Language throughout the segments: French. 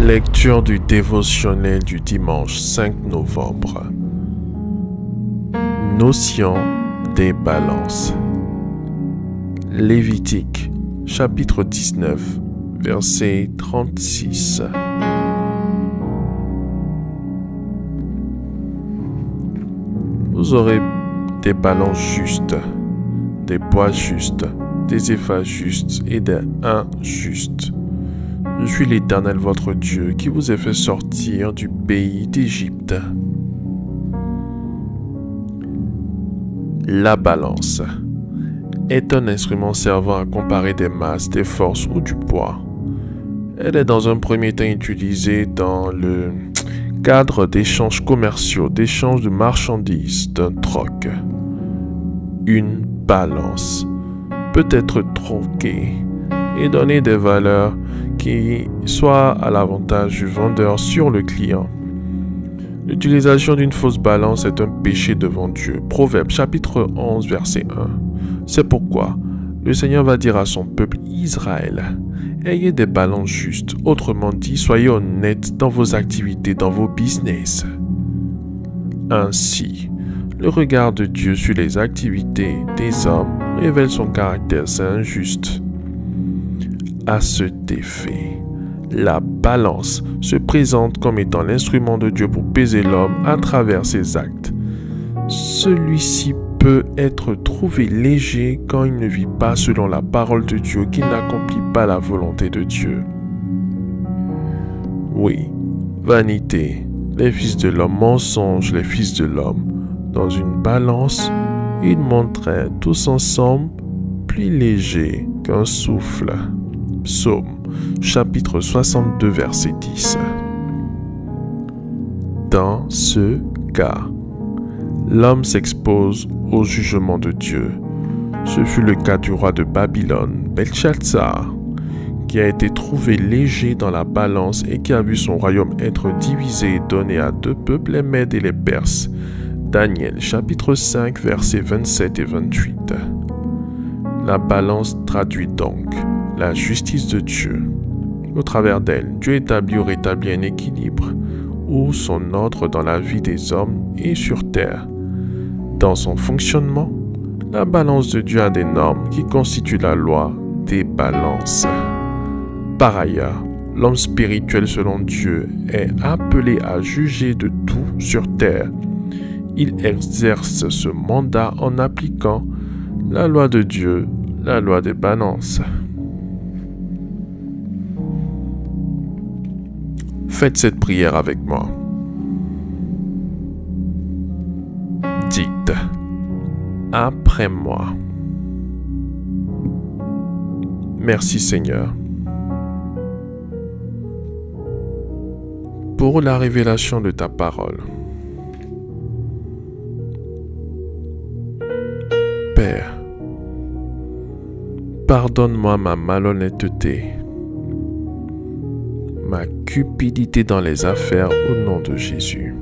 Lecture du dévotionnel du dimanche 5 novembre. Notion des balances. Lévitique, chapitre 19, verset 36. Vous aurez des balances justes, des poids justes, des éphases justes et des injustes. Je suis l'Éternel votre Dieu qui vous ai fait sortir du pays d'Égypte. La balance est un instrument servant à comparer des masses, des forces ou du poids. Elle est dans un premier temps utilisée dans le cadre d'échanges commerciaux, d'échanges de marchandises, d'un troc. Une balance peut être troquée et donner des valeurs qui soient à l'avantage du vendeur sur le client. L'utilisation d'une fausse balance est un péché devant Dieu. Proverbe chapitre 11 verset 1. C'est pourquoi le Seigneur va dire à son peuple Israël: ayez des balances justes, autrement dit, soyez honnêtes dans vos activités, dans vos business. Ainsi, le regard de Dieu sur les activités des hommes révèle son caractère injuste. À cet effet, la balance se présente comme étant l'instrument de Dieu pour peser l'homme à travers ses actes. Celui-ci peut être trouvé léger quand il ne vit pas selon la parole de Dieu, qu'il n'accomplit pas la volonté de Dieu. Oui, vanité, les fils de l'homme, mensonge, les fils de l'homme. Dans une balance, ils monteraient tous ensemble plus légers qu'un souffle. Psaume, chapitre 62, verset 10. Dans ce cas, l'homme s'expose au jugement de Dieu. Ce fut le cas du roi de Babylone, Belshazzar, qui a été trouvé léger dans la balance et qui a vu son royaume être divisé et donné à deux peuples, les Mèdes et les Perses. Daniel, chapitre 5, versets 27 et 28. La balance traduit donc la justice de Dieu. Au travers d'elle, Dieu établit ou rétablit un équilibre ou son ordre dans la vie des hommes et sur terre. Dans son fonctionnement, la balance de Dieu a des normes qui constituent la loi des balances. Par ailleurs, l'homme spirituel selon Dieu est appelé à juger de tout sur terre. Il exerce ce mandat en appliquant la loi de Dieu, la loi des balances. Faites cette prière avec moi. Dites après moi. Merci Seigneur pour la révélation de ta parole. Père, pardonne-moi ma malhonnêteté, ma cupidité dans les affaires au nom de Jésus.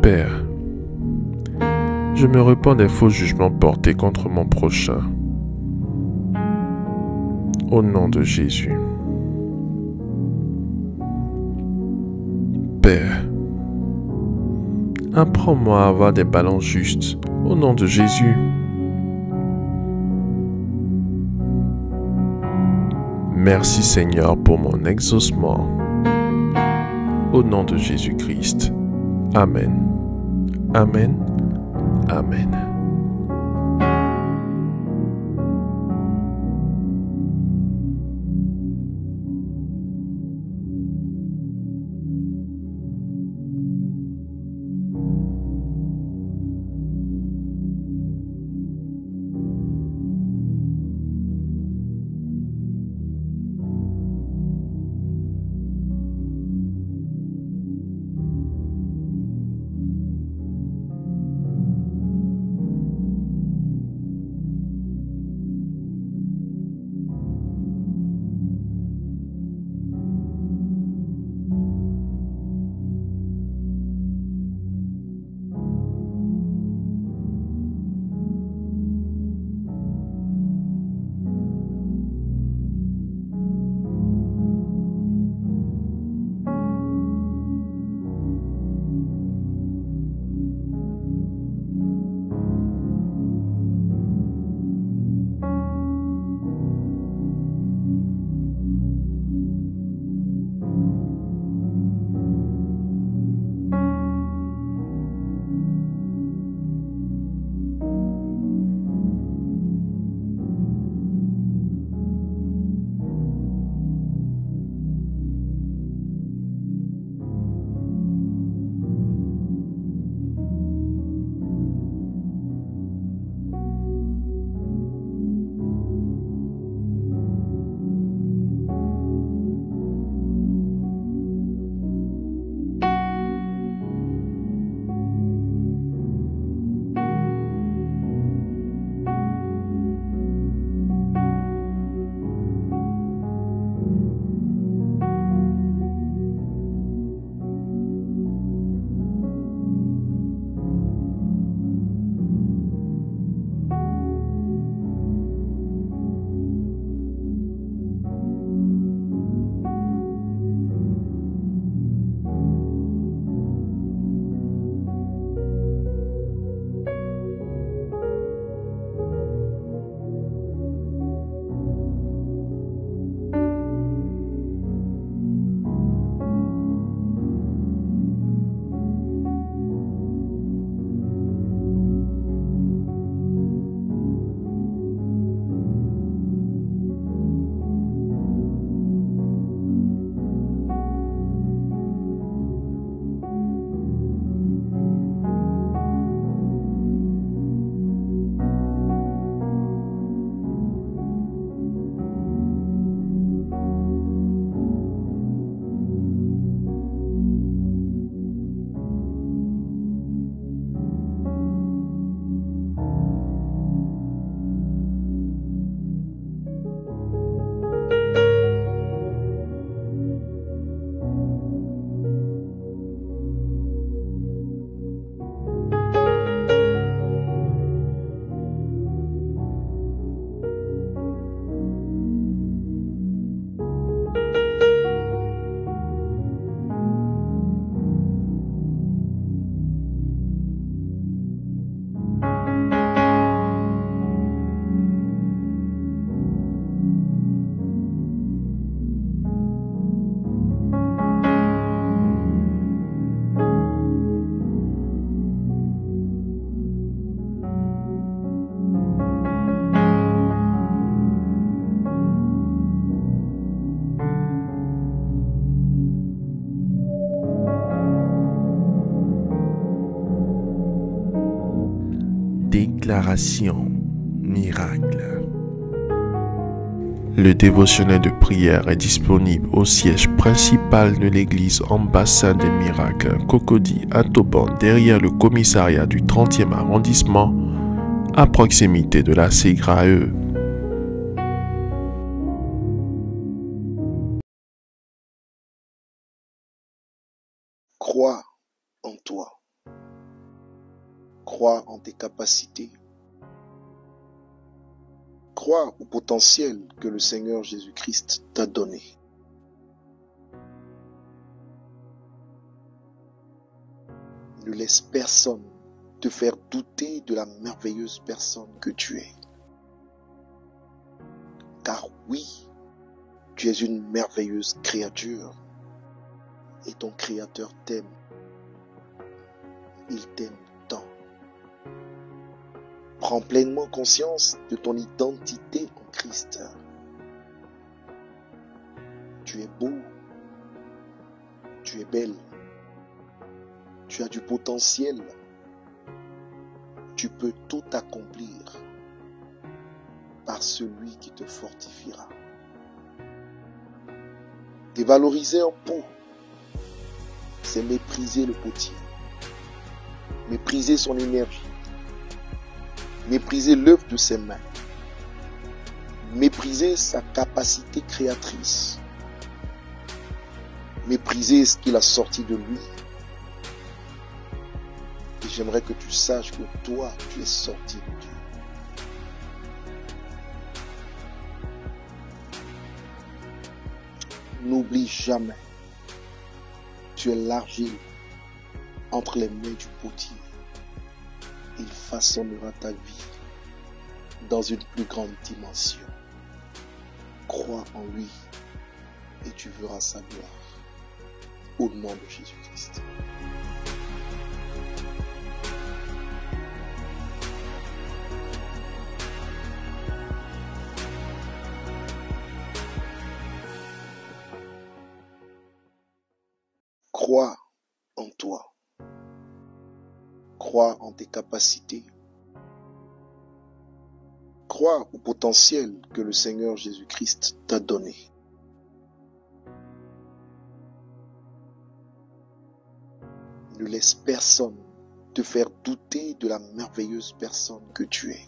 Père, je me repens des faux jugements portés contre mon prochain. Au nom de Jésus. Père, apprends-moi à avoir des balances justes. Au nom de Jésus. Merci Seigneur pour mon exaucement. Au nom de Jésus-Christ. Amen. Amen. Amen. déclaration miracle. Le dévotionnel de prière est disponible au siège principal de l'église Ambassade des Miracles, Cocody à Taubon, derrière le commissariat du 30e arrondissement, à proximité de la SEGRAE. Crois en toi. Crois en tes capacités. Crois au potentiel que le Seigneur Jésus-Christ t'a donné. Ne laisse personne te faire douter de la merveilleuse personne que tu es. Car oui, tu es une merveilleuse créature et ton Créateur t'aime. Il t'aime tant. Prends pleinement conscience de ton identité en Christ. Tu es beau, tu es belle, tu as du potentiel, tu peux tout accomplir par celui qui te fortifiera. Dévaloriser un pot, c'est mépriser le potier, mépriser son énergie, mépriser l'œuvre de ses mains, mépriser sa capacité créatrice, mépriser ce qu'il a sorti de lui. Et j'aimerais que tu saches que toi, tu es sorti de Dieu. N'oublie jamais, tu es l'argile entre les mains du potier. Il façonnera ta vie dans une plus grande dimension. Crois en lui et tu verras sa gloire. Au nom de Jésus-Christ. Crois en toi. Crois en tes capacités. Crois au potentiel que le Seigneur Jésus-Christ t'a donné. Ne laisse personne te faire douter de la merveilleuse personne que tu es.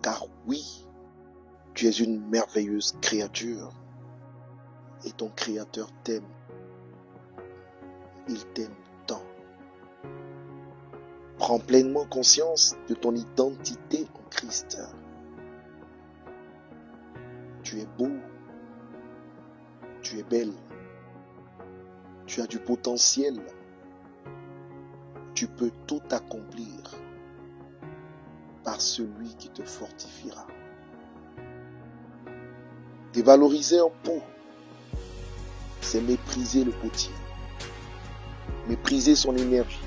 Car oui, tu es une merveilleuse créature et ton Créateur t'aime. Il t'aime tant. Prends pleinement conscience de ton identité en Christ. Tu es beau, tu es belle, tu as du potentiel, tu peux tout accomplir par celui qui te fortifiera. Dévaloriser un pot, c'est mépriser le potier, mépriser son énergie,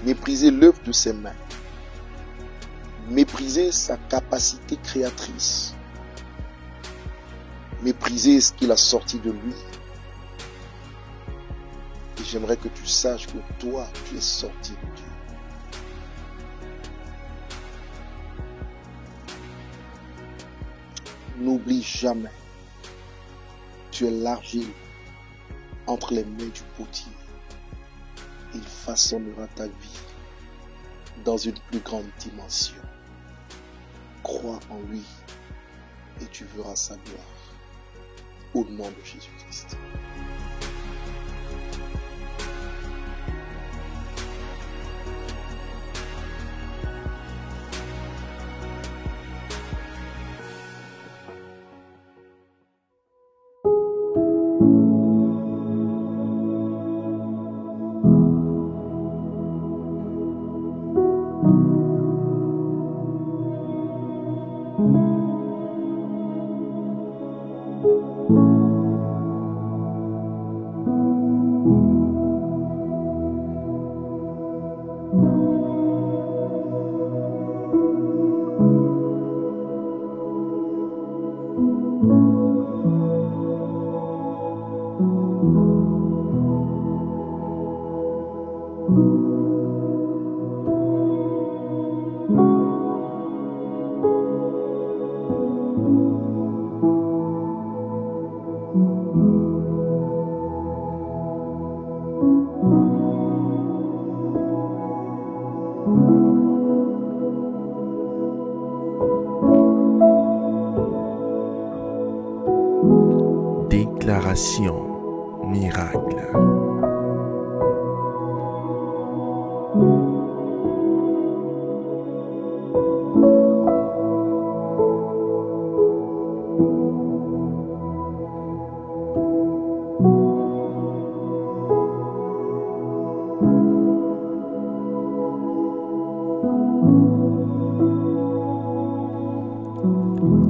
mépriser l'œuvre de ses mains, mépriser sa capacité créatrice, mépriser ce qu'il a sorti de lui. Et j'aimerais que tu saches que toi, tu es sorti de Dieu. N'oublie jamais, tu es l'argile entre les mains du potier. Il façonnera ta vie dans une plus grande dimension. Crois en lui et tu verras sa gloire. Au nom de Jésus-Christ. Déclaration miracle.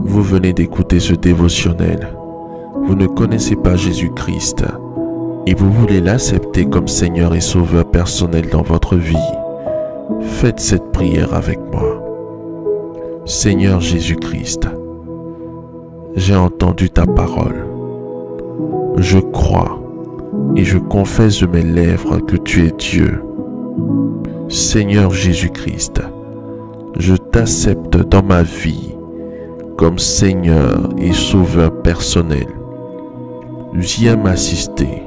Vous venez d'écouter ce dévotionnel. Vous ne connaissez pas Jésus-Christ et vous voulez l'accepter comme Seigneur et Sauveur personnel dans votre vie. Faites cette prière avec moi. Seigneur Jésus-Christ, j'ai entendu ta parole. Je crois et je confesse de mes lèvres que tu es Dieu. Seigneur Jésus-Christ, je t'accepte dans ma vie comme Seigneur et Sauveur personnel. Viens m'assister,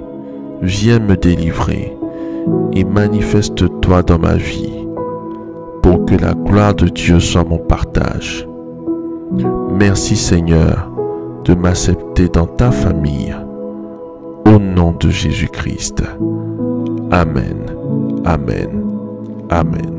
viens me délivrer et manifeste-toi dans ma vie pour que la gloire de Dieu soit mon partage. Merci Seigneur de m'accepter dans ta famille. Au nom de Jésus-Christ. Amen. Amen. Amen.